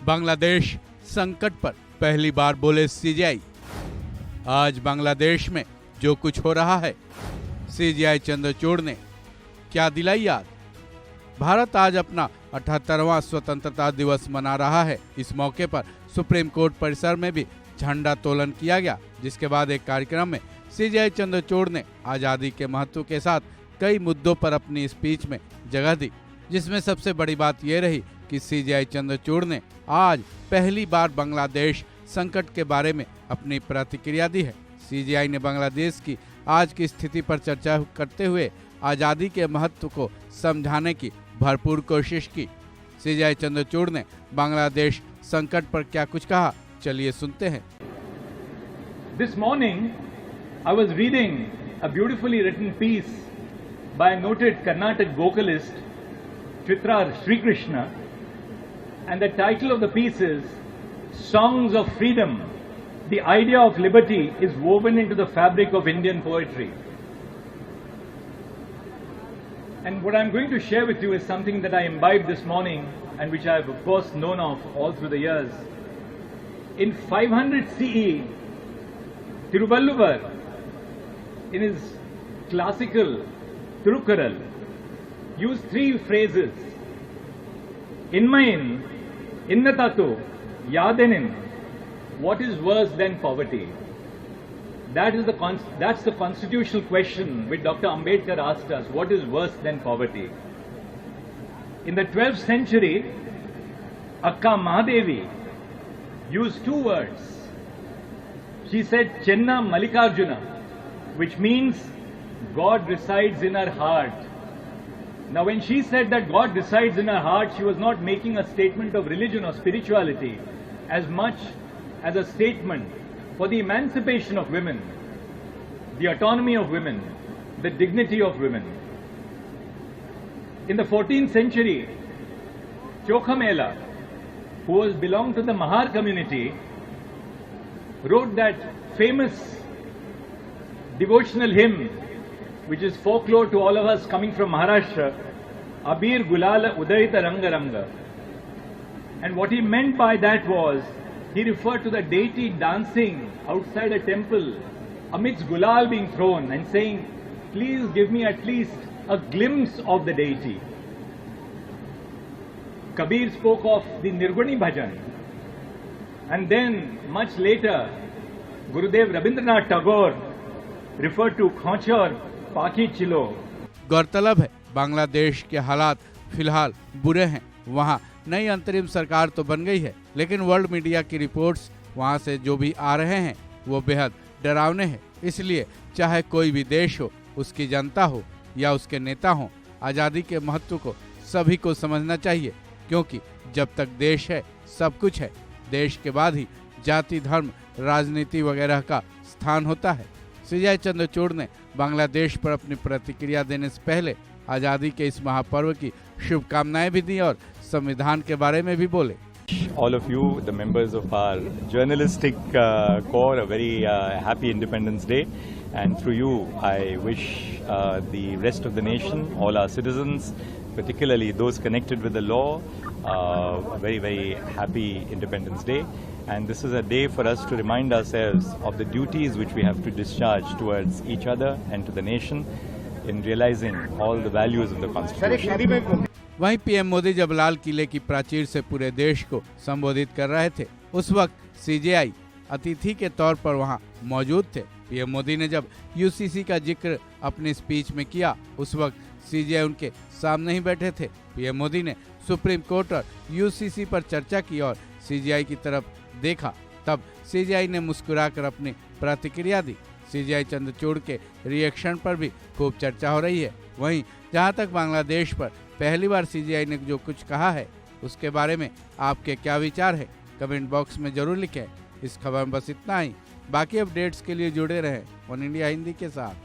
बांग्लादेश संकट पर पहली बार बोले सीजेआई। आज बांग्लादेश में जो कुछ हो रहा है, सीजेआई चंद्रचूड़ ने क्या दिलाई याद। भारत आज अपना 78वां स्वतंत्रता दिवस मना रहा है। इस मौके पर सुप्रीम कोर्ट परिसर में भी झंडा तोलन किया गया, जिसके बाद एक कार्यक्रम में सीजेआई चंद्रचूड़ ने आज़ादी के महत्व के साथ कई मुद्दों पर अपनी स्पीच में जगह दी, जिसमें सबसे बड़ी बात यह रही कि सीजेआई चंद्रचूड़ ने आज पहली बार बांग्लादेश संकट के बारे में अपनी प्रतिक्रिया दी है। सीजेआई ने बांग्लादेश की आज की स्थिति पर चर्चा करते हुए आज़ादी के महत्व को समझाने की भरपूर कोशिश की। सीजेआई चंद्रचूड़ ने बांग्लादेश संकट पर क्या कुछ कहा, चलिए सुनते हैं। This morning I was reading a beautifully written piece by a noted Carnatic vocalist Chitra Sri Krishna, and the title of the piece is Songs of Freedom. The idea of liberty is woven into the fabric of Indian poetry. And what I'm going to share with you is something that I imbibed this morning and which I have of course known of all through the years. In 500 CE, Tiruvalluvar, in his classical Thirukkural, used three phrases: Inmayin, Innatatu, Yadenin. What is worse than poverty? That's the constitutional question which Dr. Ambedkar asked us. What is worse than poverty? In the 12th century, Akka Mahadevi used two words. She said Chenna Mallikarjuna, which means God resides in her heart. Now when she said that God resides in her heart, she was not making a statement of religion or spirituality as much as a statement for the emancipation of women, the autonomy of women, the dignity of women. In the 14th century, Chokhamela, who belonged to the Mahar community, wrote that famous devotional hymn, which is folklore to all of us coming from Maharashtra, Abir Gulala Udayita Ranga Ranga. And what he meant by that was, he referred to the deity dancing outside a temple amidst gulal being thrown and saying, please give me at least a glimpse of the deity. Kabir spoke of the Nirguni Bhajan. And then, much later, Gurudev Rabindranath Tagore referred to Khachar Paki Chilo. गौरतलब है, बांग्लादेश के हालात फिलहाल बुरे हैं। वहाँ नई अंतरिम सरकार तो बन गई है, लेकिन वर्ल्ड मीडिया की रिपोर्ट्स वहाँ से जो भी आ रहे हैं वो बेहद डरावने हैं। इसलिए चाहे कोई भी देश हो, उसकी जनता हो या उसके नेता हो, आज़ादी के महत्व को सभी को समझना चाहिए, क्योंकि जब तक देश है सब कुछ है। देश के बाद ही जाति, धर्म, राजनीति वगैरह का स्थान होता है। सीजेआई चंद्रचूड़ ने बांग्लादेश पर अपनी प्रतिक्रिया देने से पहले आज़ादी के इस महापर्व की शुभकामनाएं भी दी और संविधान के बारे में भी बोले। All of you, the members of our journalistic corps, a very happy Independence Day, and through you I wish the rest of the nation, all our citizens, particularly those connected with the law, a very, very happy Independence Day. And this is a day for us to remind ourselves of the duties which we have to discharge towards each other and to the nation in realizing all the values of the Constitution. वहीं PM Modi जब लाल किले की प्राचीर से पूरे देश को संबोधित कर रहे थे, उस वक्त सीजेआई अतिथि के तौर पर वहां मौजूद थे। पीएम मोदी ने जब यूसीसी का जिक्र अपनी स्पीच में किया, उस वक्त सीजेआई उनके सामने ही बैठे थे। पीएम मोदी ने सुप्रीम कोर्ट और यूसीसी पर चर्चा की और सीजेआई की तरफ देखा, तब सीजेआई ने मुस्कुराकर अपनी प्रतिक्रिया दी। सीजेआई चंद्रचूड़ के रिएक्शन पर भी खूब चर्चा हो रही है। वहीं जहां तक बांग्लादेश पर पहली बार सीजेआई ने जो कुछ कहा है, उसके बारे में आपके क्या विचार है, कमेंट बॉक्स में जरूर लिखें। इस खबर में बस इतना ही। बाकी अपडेट्स के लिए जुड़े रहें वन इंडिया हिंदी के साथ।